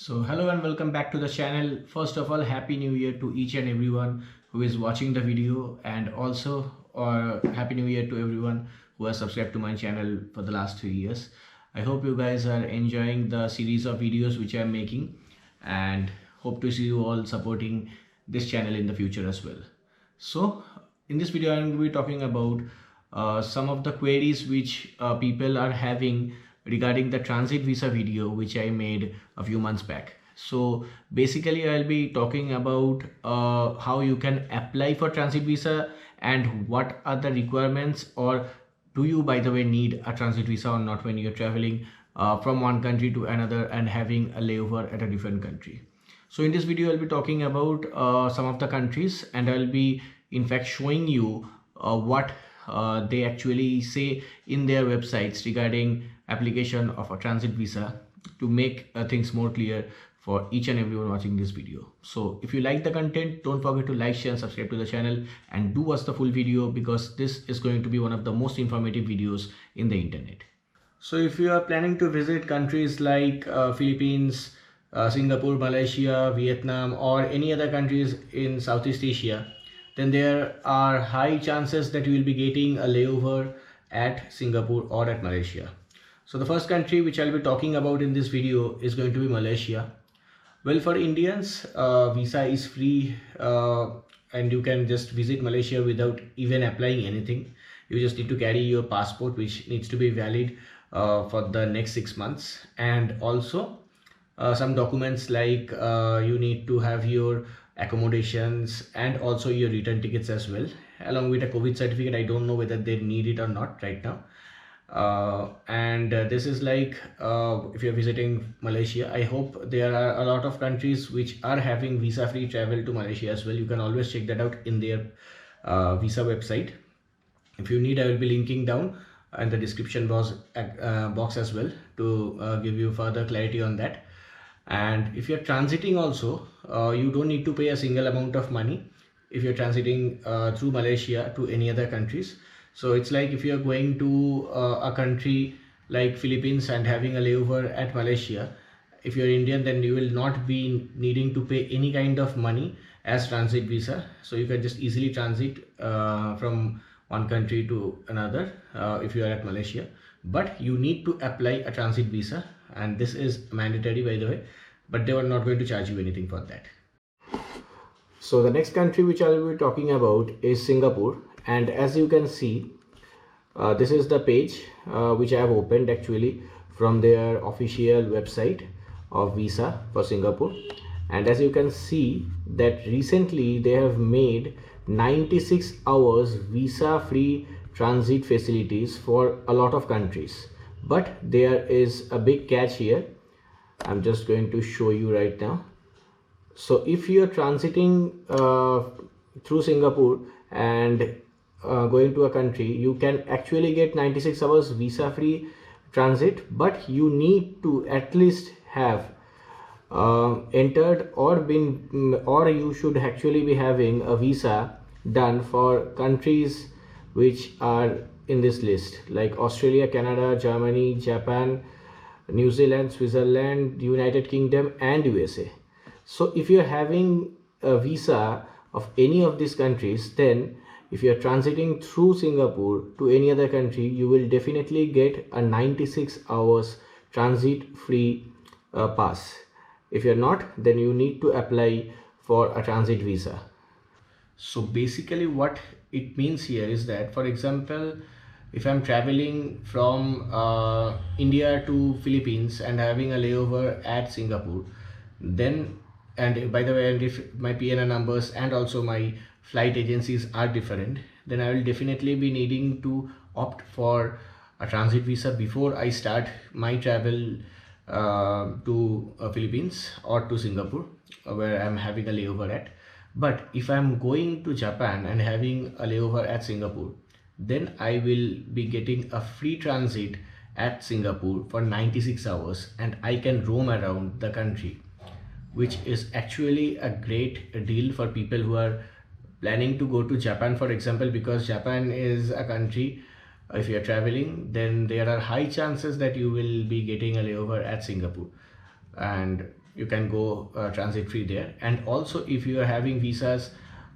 So hello and welcome back to the channel. First of all, happy new year to each and everyone who is watching the video, and also happy new year to everyone who has subscribed to my channel for the last 3 years. I hope you guys are enjoying the series of videos which I am making, and hope to see you all supporting this channel in the future as well. So in this video I am going to be talking about some of the queries which people are having regarding the transit visa video which I made a few months back. So basically I'll be talking about how you can apply for transit visa and what are the requirements, or do you by the way need a transit visa or not when you're traveling from one country to another and having a layover at a different country. So in this video I'll be talking about some of the countries, and I'll be in fact showing you what they actually say in their websites regarding application of a transit visa to make things more clear for each and everyone watching this video. So if you like the content, don't forget to like, share and subscribe to the channel, and do watch the full video because this is going to be one of the most informative videos in the internet. So if you are planning to visit countries like Philippines, Singapore, Malaysia, Vietnam, or any other countries in Southeast Asia, then there are high chances that you will be getting a layover at Singapore or at Malaysia. So the first country which I'll be talking about in this video is going to be Malaysia. Well, for Indians, visa is free and you can just visit Malaysia without even applying anything. You just need to carry your passport, which needs to be valid for the next 6 months, and also some documents like you need to have your accommodations and also your return tickets as well, along with a COVID certificate. I don't know whether they need it or not right now. This is like if you're visiting Malaysia, I hope there are a lot of countries which are having visa free travel to Malaysia as well. You can always check that out in their visa website. If you need, I will be linking down in the description box as well to give you further clarity on that. And if you're transiting also, you don't need to pay a single amount of money if you're transiting through Malaysia to any other countries. So it's like if you're going to a country like Philippines and having a layover at Malaysia, if you're Indian, then you will not be needing to pay any kind of money as transit visa. So you can just easily transit from one country to another if you are at Malaysia. But you need to apply a transit visa, and this is mandatory by the way, but they are not going to charge you anything for that. So the next country which I will be talking about is Singapore, and as you can see, this is the page which I have opened actually from their official website of visa for Singapore. And as you can see that recently they have made 96 hours visa free transit facilities for a lot of countries. But there is a big catch here. I'm just going to show you right now. So if you are transiting through Singapore and going to a country, you can actually get 96 hours visa free transit, but you need to at least have entered or you should actually be having a visa done for countries which are in this list, like Australia, Canada, Germany, Japan, New Zealand, Switzerland, United Kingdom and USA. So if you're having a visa of any of these countries, then if you're transiting through Singapore to any other country, you will definitely get a 96 hours transit free pass. If you're not, then you need to apply for a transit visa. So basically what it means here is that, for example, if I'm traveling from India to Philippines and having a layover at Singapore, then, and by the way, and if my PNR numbers and also my flight agencies are different, then I will definitely be needing to opt for a transit visa before I start my travel to Philippines or to Singapore where I'm having a layover at. But if I'm going to Japan and having a layover at Singapore, then I will be getting a free transit at Singapore for 96 hours and I can roam around the country, which is actually a great deal for people who are planning to go to Japan, for example, because Japan is a country, if you're traveling, then there are high chances that you will be getting a layover at Singapore. and you can go transit free there. And also if you are having visas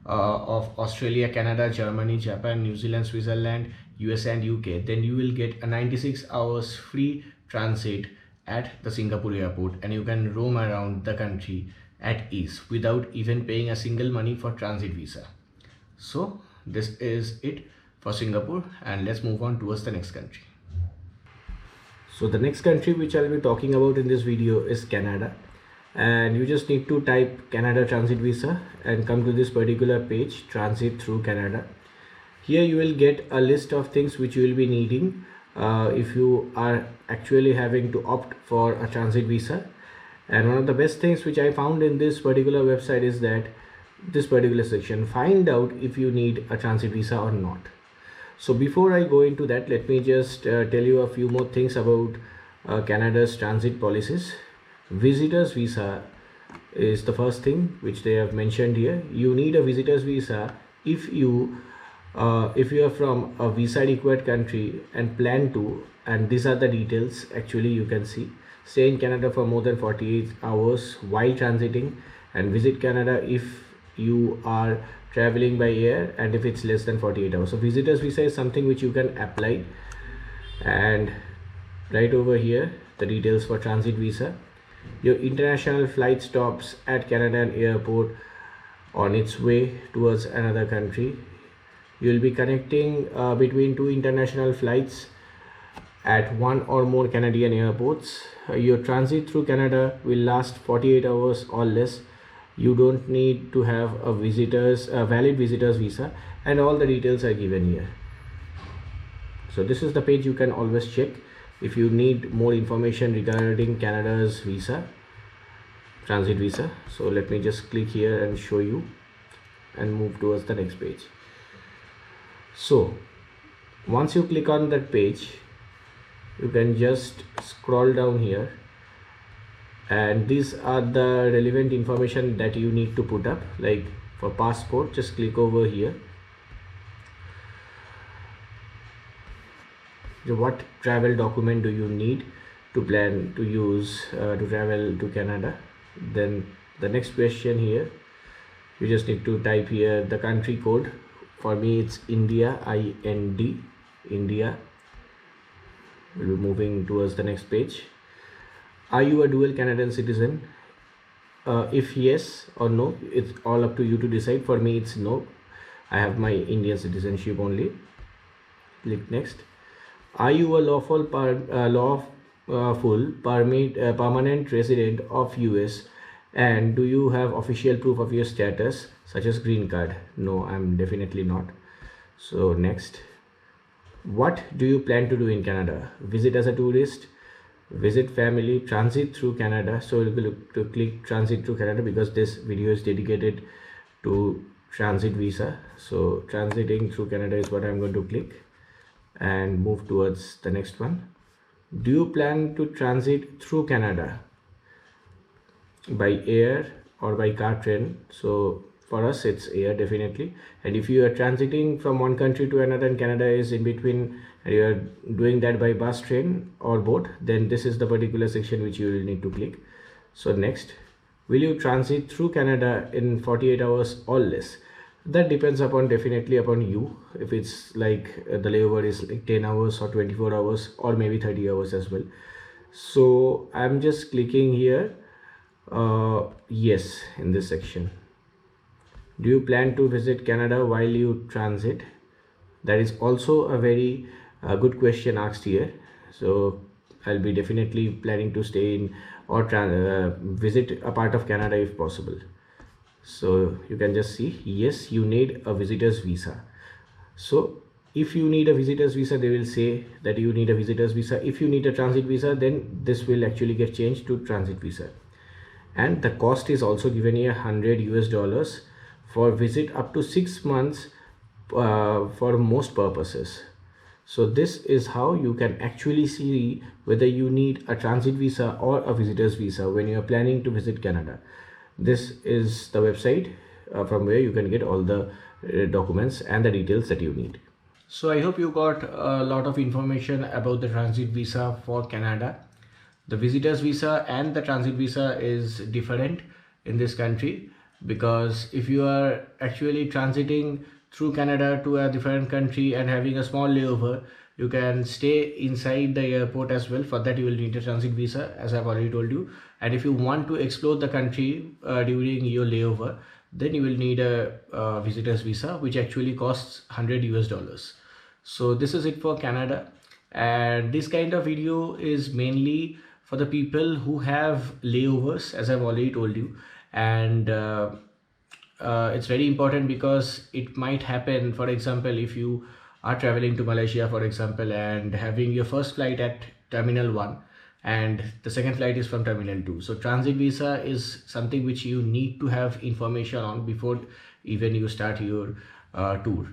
of Australia, Canada, Germany, Japan, New Zealand, Switzerland, US and UK, then you will get a 96 hours free transit at the Singapore airport, and you can roam around the country at ease without even paying a single money for transit visa. So this is it for Singapore, and let's move on towards the next country. So the next country which I'll be talking about in this video is Canada, and you just need to type Canada transit visa and come to this particular page, transit through Canada. Here you will get a list of things which you will be needing if you are actually having to opt for a transit visa. And one of the best things which I found in this particular website is that this particular section, find out if you need a transit visa or not. So before I go into that, let me just tell you a few more things about Canada's transit policies. Visitors visa is the first thing which they have mentioned here. You need a visitors visa if you are from a visa required country and plan to, and these are the details actually you can see: stay in Canada for more than 48 hours while transiting, and visit Canada if you are traveling by air, and if it's less than 48 hours. So visitors visa is something which you can apply, and right over here the details for transit visa. Your international flight stops at Canadian airport on its way towards another country. You will be connecting between two international flights at one or more Canadian airports. Your transit through Canada will last 48 hours or less. You don't need to have a valid visitors visa, and all the details are given here. So this is the page you can always check if you need more information regarding Canada's transit visa. So let me just click here and show you and move towards the next page. So once you click on that page, you can just scroll down here, and these are the relevant information that you need to put up. Like for passport, just click over here. So what travel document do you need to plan to use to travel to Canada? Then the next question here, you just need to type here the country code. For me it's India, IND, India. We'll be moving towards the next page. Are you a dual Canadian citizen? If yes or no, it's all up to you to decide. For me it's no, I have my Indian citizenship only. Click next. Are you a lawful permanent resident of US, and do you have official proof of your status such as green card? No, I'm definitely not. So next. What do you plan to do in Canada? Visit as a tourist, visit family, transit through Canada. So we'll look to click transit through Canada because this video is dedicated to transit visa. So transiting through Canada is what I'm going to click and move towards the next one. Do you plan to transit through Canada by air or by car, train? So for us it's air definitely. And if you are transiting from one country to another and Canada is in between, and you are doing that by bus, train or boat, then this is the particular section which you will need to click. So next, will you transit through Canada in 48 hours or less? That depends definitely upon you. If it's like the layover is like 10 hours or 24 hours or maybe 30 hours as well. So I'm just clicking here yes in this section. Do you plan to visit Canada while you transit? That is also a very good question asked here. So I'll be definitely planning to stay in or visit a part of Canada if possible. So you can just see, yes, you need a visitor's visa. So if you need a visitor's visa, they will say that you need a visitor's visa. If you need a transit visa, then this will actually get changed to transit visa. And the cost is also given here, $100 for visit up to 6 months for most purposes. So this is how you can actually see whether you need a transit visa or a visitor's visa when you are planning to visit Canada. This is the website from where you can get all the documents and the details that you need. So I hope you got a lot of information about the transit visa for Canada. The visitors visa and the transit visa is different in this country, because if you are actually transiting through Canada to a different country and having a small layover, you can stay inside the airport as well. For that you will need a transit visa, as I've already told you. And if you want to explore the country during your layover, then you will need a visitors visa, which actually costs $100. So this is it for Canada, and this kind of video is mainly for the people who have layovers, as I've already told you. And it's very important because it might happen, for example, if you are traveling to Malaysia, for example, and having your first flight at Terminal 1 and the second flight is from Terminal 2. So transit visa is something which you need to have information on before even you start your tour.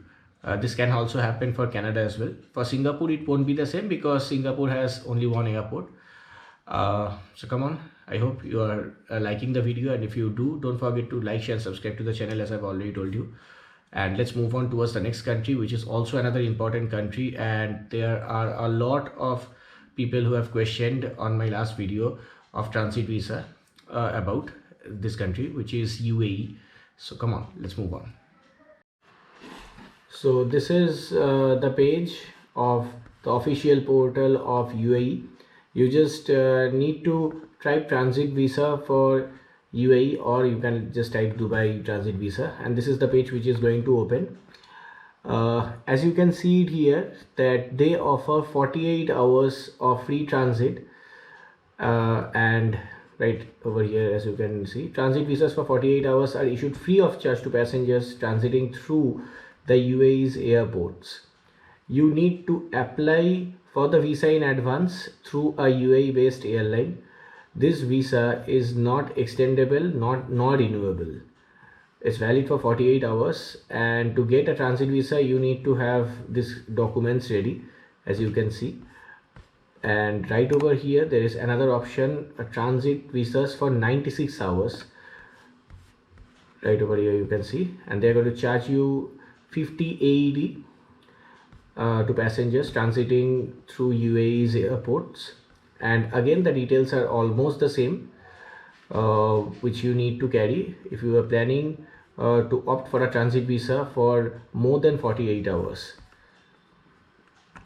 This can also happen for Canada as well. For Singapore, it won't be the same because Singapore has only one airport. So come on, I hope you are liking the video, and if you do, don't forget to like, share, and subscribe to the channel, as I've already told you. And let's move on towards the next country, which is also another important country, and there are a lot of people who have questioned on my last video of transit visa about this country, which is UAE. So come on, let's move on. So this is the page of the official portal of UAE. You just need to type transit visa for UAE, or you can just type Dubai transit visa, and this is the page which is going to open. As you can see it here, that they offer 48 hours of free transit, and right over here, as you can see, transit visas for 48 hours are issued free of charge to passengers transiting through the UAE's airports. You need to apply for the visa in advance through a UAE based airline. This visa is not extendable, nor renewable. It's valid for 48 hours, and to get a transit visa you need to have these documents ready, as you can see. And right over here there is another option, a transit visas for 96 hours. Right over here you can see, and they're going to charge you 50 AED to passengers transiting through UAE's airports. And again, the details are almost the same, which you need to carry if you are planning to opt for a transit visa for more than 48 hours.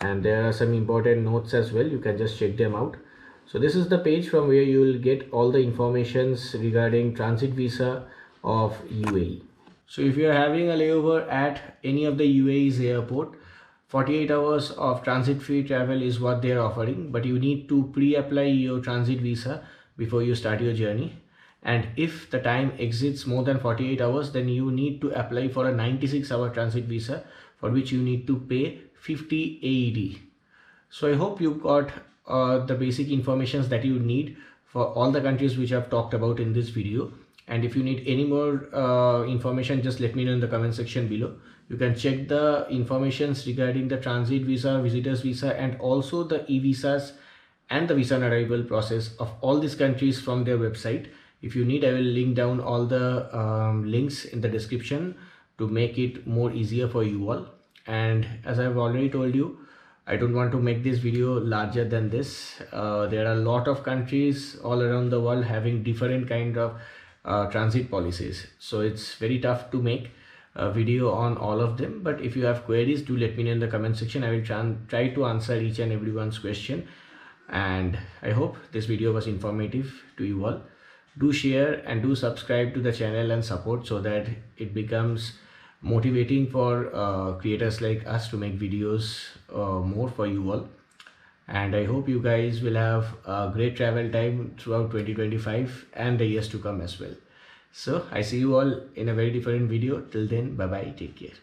And there are some important notes as well, you can just check them out. So this is the page from where you will get all the informations regarding transit visa of UAE. So if you are having a layover at any of the UAE's airport, 48 hours of transit free travel is what they are offering, but you need to pre-apply your transit visa before you start your journey. And if the time exceeds more than 48 hours, then you need to apply for a 96-hour transit visa, for which you need to pay 50 AED. So I hope you got the basic informations that you need for all the countries which I've talked about in this video. And if you need any more information, just let me know in the comment section below. You can check the informations regarding the transit visa, visitors visa, and also the e-visas and the visa on arrival process of all these countries from their website. If you need, I will link down all the links in the description to make it more easier for you all. And as I've already told you, I don't want to make this video larger than this. There are a lot of countries all around the world having different kind of transit policies, so it's very tough to make a video on all of them. But if you have queries, do let me know in the comment section. I will try to answer each and everyone's question, and I hope this video was informative to you all. Do share and do subscribe to the channel and support, so that it becomes motivating for creators like us to make videos more for you all. And I hope you guys will have a great travel time throughout 2025 and the years to come as well. So I see you all in a very different video. Till then, bye bye, take care.